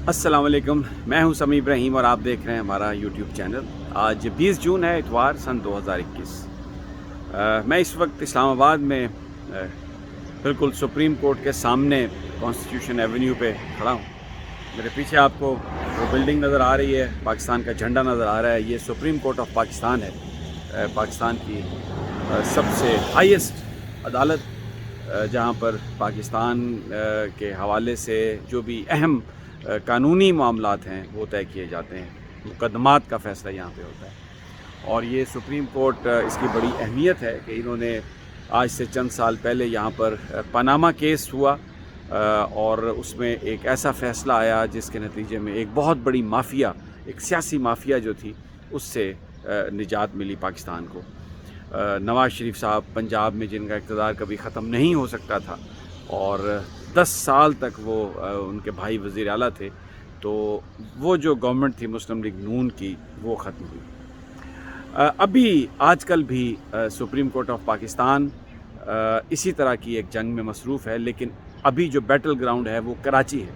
अस्सलाम वालेकुम, मैं हूं समी इब्राहिम और आप देख रहे हैं हमारा यूट्यूब चैनल। आज 20 जून है, इतवार, सन 2021। मैं इस वक्त इस्लामाबाद में बिल्कुल सुप्रीम कोर्ट के सामने कॉन्स्टिट्यूशन एवेन्यू पे खड़ा हूं। मेरे पीछे आपको वो बिल्डिंग नज़र आ रही है, पाकिस्तान का झंडा नज़र आ रहा है। ये सुप्रीम कोर्ट ऑफ पाकिस्तान है, पाकिस्तान की सबसे हाईएस्ट अदालत, जहां पर पाकिस्तान के हवाले से जो भी अहम कानूनी मामलात हैं वो तय किए जाते हैं। मुकदमात का फ़ैसला यहाँ पे होता है और ये सुप्रीम कोर्ट, इसकी बड़ी अहमियत है कि इन्होंने आज से चंद साल पहले यहाँ पर पनामा केस हुआ और उसमें एक ऐसा फ़ैसला आया जिसके नतीजे में एक बहुत बड़ी माफिया, एक सियासी माफिया जो थी, उससे निजात मिली पाकिस्तान को। नवाज़ शरीफ साहब पंजाब में, जिनका इक़्तिदार कभी ख़त्म नहीं हो सकता था और 10 साल तक वो उनके भाई वज़ीर आला थे, तो वो जो गवर्नमेंट थी मुस्लिम लीग नून की, वो ख़त्म हुई। अभी आजकल भी सुप्रीम कोर्ट ऑफ पाकिस्तान इसी तरह की एक जंग में मसरूफ़ है, लेकिन अभी जो बैटल ग्राउंड है वो कराची है।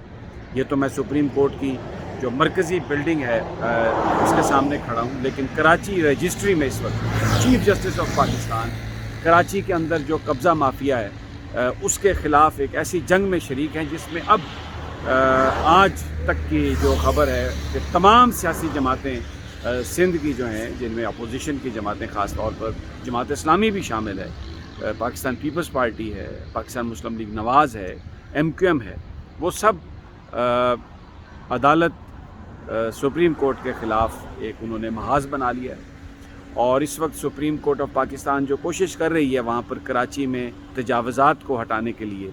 ये तो मैं सुप्रीम कोर्ट की जो मरकज़ी बिल्डिंग है उसके सामने खड़ा हूँ, लेकिन कराची रजिस्ट्री में इस वक्त chief justice of Pakistan Karachi के अंदर जो कब्ज़ा माफिया है उसके ख़िलाफ़ एक ऐसी जंग में शरीक हैं जिसमें अब आज तक की जो ख़बर है कि तमाम सियासी जमातें सिंध की जो हैं, जिनमें अपोजिशन की जमातें, ख़ास तौर पर जमात इस्लामी भी शामिल है, पाकिस्तान पीपल्स पार्टी है, पाकिस्तान मुस्लिम लीग नवाज़ है, MQM है, वो सब अदालत सुप्रीम कोर्ट के ख़िलाफ़ एक उन्होंने महाज़ बना लिया है। और इस वक्त सुप्रीम कोर्ट ऑफ पाकिस्तान जो कोशिश कर रही है वहाँ पर कराची में तजावज़ात को हटाने के लिए,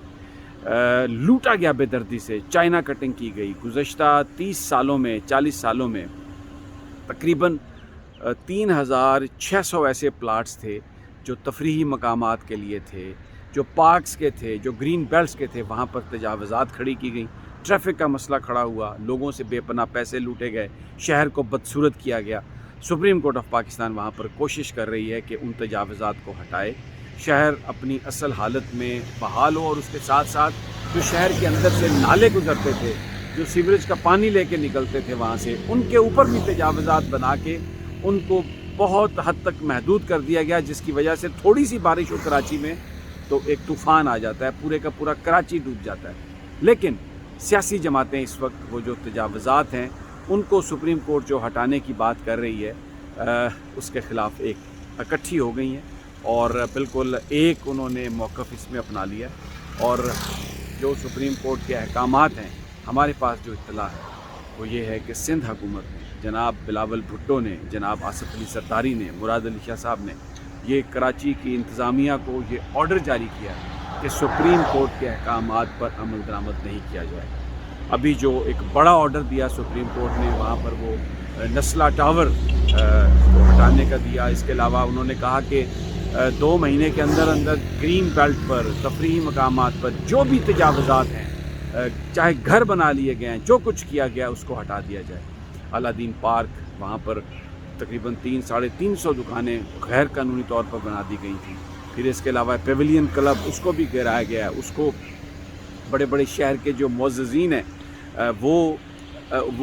लूटा गया बेदर्दी से, चाइना कटिंग की गई। गुज़श्ता 30 सालों में, 40 सालों में तकरीबन 3600 ऐसे प्लाट्स थे जो तफरीही मकामात के लिए थे, जो पार्क्स के थे, जो ग्रीन बेल्ट्स के थे, वहाँ पर तजावज़ात खड़ी की गई। ट्रैफिक का मसला खड़ा हुआ, लोगों से बेपनाह पैसे लूटे गए, शहर को बदसूरत किया गया। सुप्रीम कोर्ट ऑफ पाकिस्तान वहाँ पर कोशिश कर रही है कि उन तजावज़ात को हटाए, शहर अपनी असल हालत में बहाल हो, और उसके साथ साथ जो शहर के अंदर से नाले गुजरते थे, जो सीवरेज का पानी लेके निकलते थे वहाँ से, उनके ऊपर भी तजावज़ात बना के उनको बहुत हद तक महदूद कर दिया गया, जिसकी वजह से थोड़ी सी बारिश हो कराची में तो एक तूफ़ान आ जाता है, पूरे का पूरा कराची डूब जाता है। लेकिन सियासी जमातें इस वक्त वो जो तजावज़ात हैं उनको सुप्रीम कोर्ट जो हटाने की बात कर रही है, उसके ख़िलाफ़ एक इकट्ठी हो गई हैं और बिल्कुल एक उन्होंने मौक़िफ़ इसमें अपना लिया। और जो सुप्रीम कोर्ट के अहकामात हैं, हमारे पास जो इत्तला है वो ये है कि सिंध हुकूमत ने, जनाब बिलावल भुट्टो ने, जनाब आसिफ अली सरदारी ने, मुराद अली शाह साहब ने, ये कराची की इंतज़ामिया को ये ऑर्डर जारी किया कि सुप्रीम कोर्ट के अहकामात पर अमल दरामद नहीं किया जाए। अभी जो एक बड़ा ऑर्डर दिया सुप्रीम कोर्ट ने, वहाँ पर वो नस्ला टावर को हटाने का दिया। इसके अलावा उन्होंने कहा कि 2 महीने के अंदर अंदर ग्रीन बेल्ट पर, तफरीही मकामात पर जो भी तजावज़ात हैं, चाहे घर बना लिए गए हैं, जो कुछ किया गया उसको हटा दिया जाए। अलादीन पार्क, वहाँ पर तकरीबन 300-350 दुकानें गैर कानूनी तौर पर बना दी गई थी। फिर इसके अलावा पेविलियन क्लब, उसको भी गिराया गया है। उसको बड़े बड़े शहर के जो मुअज़्ज़िज़ीन हैं वो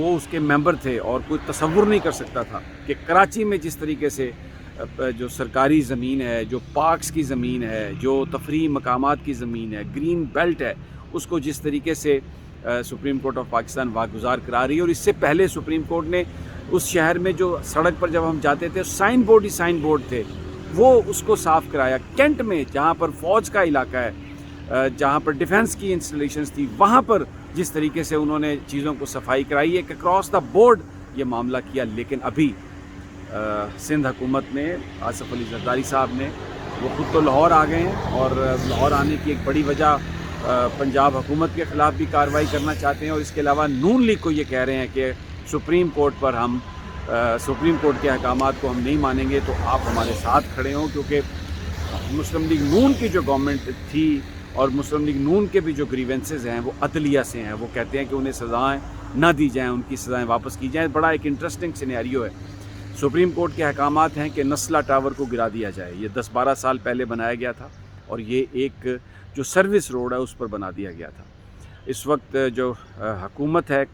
उसके मेंबर थे और कोई तसव्वुर नहीं कर सकता था कि कराची में जिस तरीके से जो सरकारी ज़मीन है, जो पार्क्स की ज़मीन है, जो तफरीही मकामात की ज़मीन है, ग्रीन बेल्ट है, उसको जिस तरीके से सुप्रीम कोर्ट ऑफ पाकिस्तान वागुज़ार करा रही है। और इससे पहले सुप्रीम कोर्ट ने उस शहर में जो सड़क पर जब हम जाते थे साइन बोर्ड ही साइन बोर्ड थे, वो उसको साफ़ कराया। कैंट में जहाँ पर फ़ौज का इलाका है, जहाँ पर डिफेंस की इंस्टॉलेशंस थी, वहाँ पर जिस तरीके से उन्होंने चीज़ों को सफाई कराई है कि क्रॉस द बोर्ड ये मामला किया। लेकिन अभी सिंध हुकूमत ने, आसिफ अली जरदारी साहब ने, वो खुद तो लाहौर आ गए हैं और लाहौर आने की एक बड़ी वजह पंजाब हुकूमत के ख़िलाफ़ भी कार्रवाई करना चाहते हैं। और इसके अलावा नून लीग को ये कह रहे हैं कि सुप्रीम कोर्ट पर हम सुप्रीम कोर्ट के अहकामात को हम नहीं मानेंगे, तो आप हमारे साथ खड़े हों, क्योंकि मुस्लिम लीग नून की जो गवर्नमेंट थी और मुस्लिम लीग नून के भी जो ग्रीवेंसेस हैं वो अदलिया से हैं। वो कहते हैं कि उन्हें सज़ाएँ ना दी जाएँ, उनकी सज़ाएँ वापस की जाएँ। बड़ा एक इंटरेस्टिंग सिनेरियो है। सुप्रीम कोर्ट के अहकामात हैं कि नस्ला टावर को गिरा दिया जाए। ये 10-12 साल पहले बनाया गया था और ये एक जो सर्विस रोड है उस पर बना दिया गया था। इस वक्त जो हुकूमत है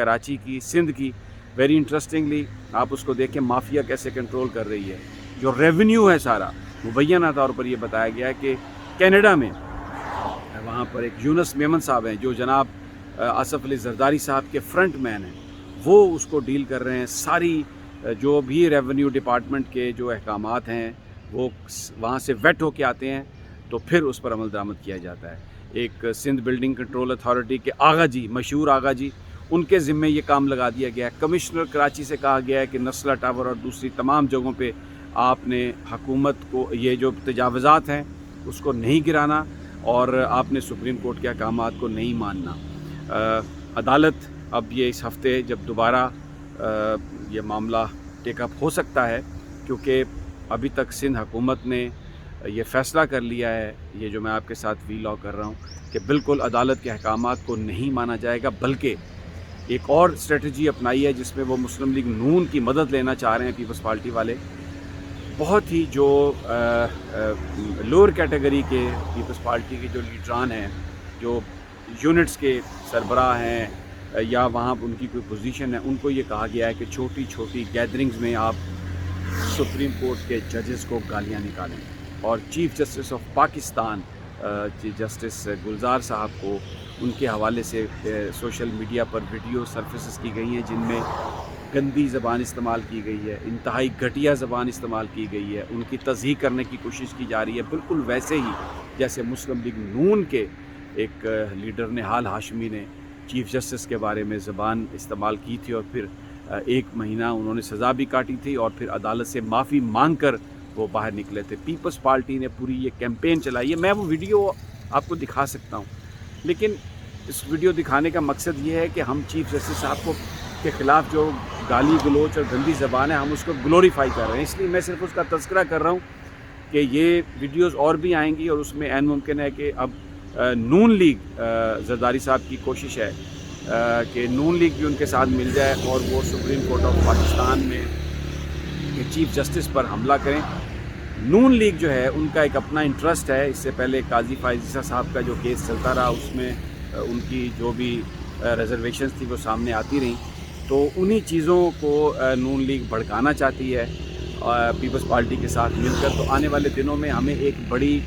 کراچی کی، سندھ کی، ویری انٹرسٹنگلی آپ اس کو دیکھیں مافیا کیسے کنٹرول کر رہی ہے. جو ریونیو ہے سارا مبینہ طور پر یہ بتایا گیا ہے کہ کینیڈا میں وہاں پر ایک یونس میمن صاحب ہیں جو جناب آصف علی زرداری صاحب کے فرنٹ مین ہیں، وہ اس کو ڈیل کر رہے ہیں. ساری جو بھی ریونیو ڈپارٹمنٹ کے جو احکامات ہیں وہ وہاں سے ویٹ ہو کے آتے ہیں تو پھر اس پر عمل درآمد کیا جاتا ہے. ایک سندھ بلڈنگ کنٹرول اتھارٹی کے آغا جی، مشہور آغا جی، ان کے ذمے یہ کام لگا دیا گیا ہے. کمشنر کراچی سے کہا گیا ہے کہ نسلہ ٹاور اور دوسری تمام جگہوں پہ آپ نے حکومت کو یہ جو تجاوزات ہیں اس کو نہیں گرانا اور آپ نے سپریم کورٹ کے احکامات کو نہیں ماننا. عدالت اب یہ اس ہفتے جب دوبارہ یہ معاملہ ٹیک اپ ہو سکتا ہے، کیونکہ ابھی تک سندھ حکومت نے یہ فیصلہ کر لیا ہے، یہ جو میں آپ کے ساتھ ویلاگ کر رہا ہوں، کہ بالکل عدالت کے احکامات کو نہیں مانا جائے گا، بلکہ ایک اور اسٹریٹجی اپنائی ہے جس میں وہ مسلم لیگ نون کی مدد لینا چاہ رہے ہیں پیپلز پارٹی والے. بہت ہی جو لوور کیٹیگری کے پیپلز پارٹی کے جو لیڈران ہیں، جو یونٹس کے سربراہ ہیں یا وہاں ان کی کوئی پوزیشن ہے، ان کو یہ کہا گیا ہے کہ چھوٹی چھوٹی گیدرنگز میں آپ سپریم کورٹ کے ججز کو گالیاں نکالیں. اور chief justice of Pakistan justice Gulzar صاحب کو ان کے حوالے سے سوشل میڈیا پر ویڈیو سرفیسز کی گئی ہیں جن میں گندی زبان استعمال کی گئی ہے، انتہائی گھٹیا زبان استعمال کی گئی ہے، ان کی تضحیق کرنے کی کوشش کی جا رہی ہے، بالکل ویسے ہی جیسے مسلم لیگ نون کے ایک لیڈر نہال ہاشمی نے چیف جسٹس کے بارے میں زبان استعمال کی تھی اور پھر 1 مہینہ انہوں نے سزا بھی کاٹی تھی اور پھر عدالت سے معافی مانگ کر وہ باہر نکلے تھے. پیپلز پارٹی نے پوری یہ کیمپین چلائی ہے. میں وہ ویڈیو آپ کو دکھا سکتا ہوں، لیکن اس ویڈیو دکھانے کا مقصد یہ ہے کہ ہم چیف جسٹس صاحب کو کے خلاف جو گالی گلوچ اور گندی زبان ہے ہم اس کو گلوریفائی کر رہے ہیں. اس لیے میں صرف اس کا تذکرہ کر رہا ہوں کہ یہ ویڈیوز اور بھی آئیں گی اور اس میں عین ممکن ہے کہ اب نون لیگ زرداری صاحب کی کوشش ہے کہ نون لیگ بھی ان کے ساتھ مل جائے اور وہ سپریم کورٹ آف پاکستان میں چیف جسٹس پر حملہ کریں. نون لیگ جو ہے ان کا ایک اپنا انٹرسٹ ہے. اس سے پہلے قاضی فائز صاحب کا جو کیس چلتا رہا اس میں ان کی جو بھی ریزرویشنز تھی وہ سامنے آتی رہیں، تو انہی چیزوں کو نون لیگ بھڑکانا چاہتی ہے پیپلز پارٹی کے ساتھ مل کر. تو آنے والے دنوں میں ہمیں ایک بڑی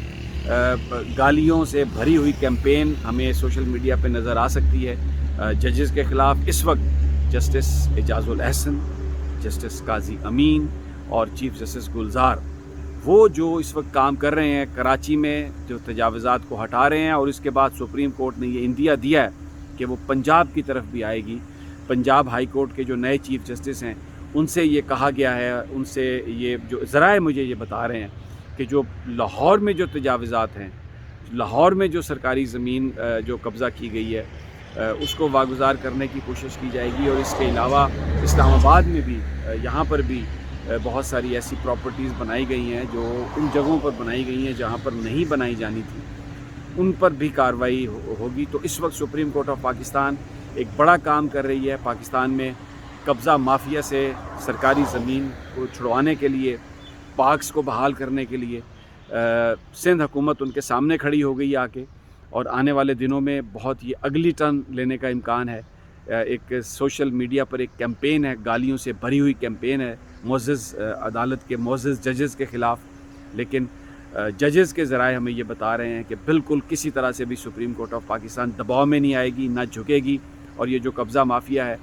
گالیوں سے بھری ہوئی کیمپین ہمیں سوشل میڈیا پہ نظر آ سکتی ہے ججز کے خلاف. اس وقت جسٹس اعجاز الاحسن، جسٹس قاضی امین اور چیف جسٹس گلزار وہ جو اس وقت کام کر رہے ہیں کراچی میں، جو تجاوزات کو ہٹا رہے ہیں، اور اس کے بعد سپریم کورٹ نے یہ اندیا دیا ہے کہ وہ پنجاب کی طرف بھی آئے گی. پنجاب ہائی کورٹ کے جو نئے چیف جسٹس ہیں ان سے یہ کہا گیا ہے، ان سے یہ جو ذرائع مجھے یہ بتا رہے ہیں کہ جو لاہور میں جو تجاوزات ہیں، لاہور میں جو سرکاری زمین جو قبضہ کی گئی ہے اس کو واگزار کرنے کی کوشش کی جائے گی. اور اس کے علاوہ اسلام آباد میں بھی یہاں پر بھی بہت ساری ایسی پراپرٹیز بنائی گئی ہیں جو ان جگہوں پر بنائی گئی ہیں جہاں پر نہیں بنائی جانی تھی، ان پر بھی کارروائی ہوگی. تو اس وقت سپریم کورٹ آف پاکستان ایک بڑا کام کر رہی ہے پاکستان میں قبضہ مافیا سے سرکاری زمین کو چھڑوانے کے لیے، پارکس کو بحال کرنے کے لیے. سندھ حکومت ان کے سامنے کھڑی ہو گئی آ کے، اور آنے والے دنوں میں بہت ہی اگلی ٹرن لینے کا امکان ہے. ایک سوشل میڈیا پر ایک کیمپین ہے، گالیوں سے بھری ہوئی کیمپین ہے معزز عدالت کے معزز ججز کے خلاف. لیکن ججز کے ذرائع ہمیں یہ بتا رہے ہیں کہ بالکل کسی طرح سے بھی سپریم کورٹ آف پاکستان دباؤ میں نہیں آئے گی، نہ جھکے گی، اور یہ جو قبضہ مافیا ہے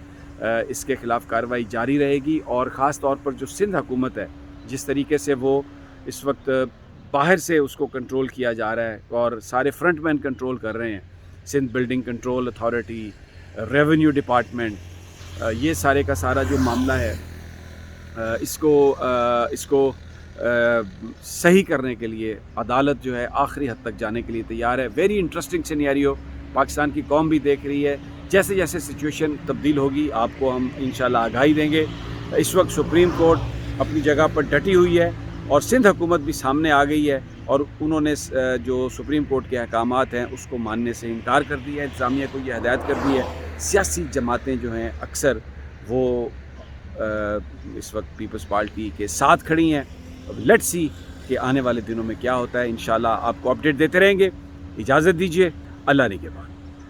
اس کے خلاف کارروائی جاری رہے گی. اور خاص طور پر جو سندھ حکومت ہے، جس طریقے سے وہ اس وقت باہر سے اس کو کنٹرول کیا جا رہا ہے اور سارے فرنٹ مین کنٹرول کر رہے ہیں، Sindh building control authority, revenue department, یہ سارے کا سارا جو معاملہ ہے اس کو صحیح کرنے کے لیے عدالت جو ہے آخری حد تک جانے کے لیے تیار ہے. ویری انٹرسٹنگ سینیریو پاکستان کی قوم بھی دیکھ رہی ہے. جیسے جیسے سچویشن تبدیل ہوگی آپ کو ہم انشاءاللہ آگاہی دیں گے. اس وقت سپریم کورٹ اپنی جگہ پر ڈٹی ہوئی ہے اور سندھ حکومت بھی سامنے آ گئی ہے، اور انہوں نے جو سپریم کورٹ کے احکامات ہیں اس کو ماننے سے انکار کر دیا ہے. انتظامیہ کو یہ ہدایت کر دی ہے. سیاسی جماعتیں جو ہیں اکثر وہ اس وقت پیپلز پارٹی کے ساتھ کھڑی ہیں. لیٹس سی کہ آنے والے دنوں میں کیا ہوتا ہے. انشاءاللہ آپ کو اپڈیٹ دیتے رہیں گے. اجازت دیجیے، اللہ نگہبان.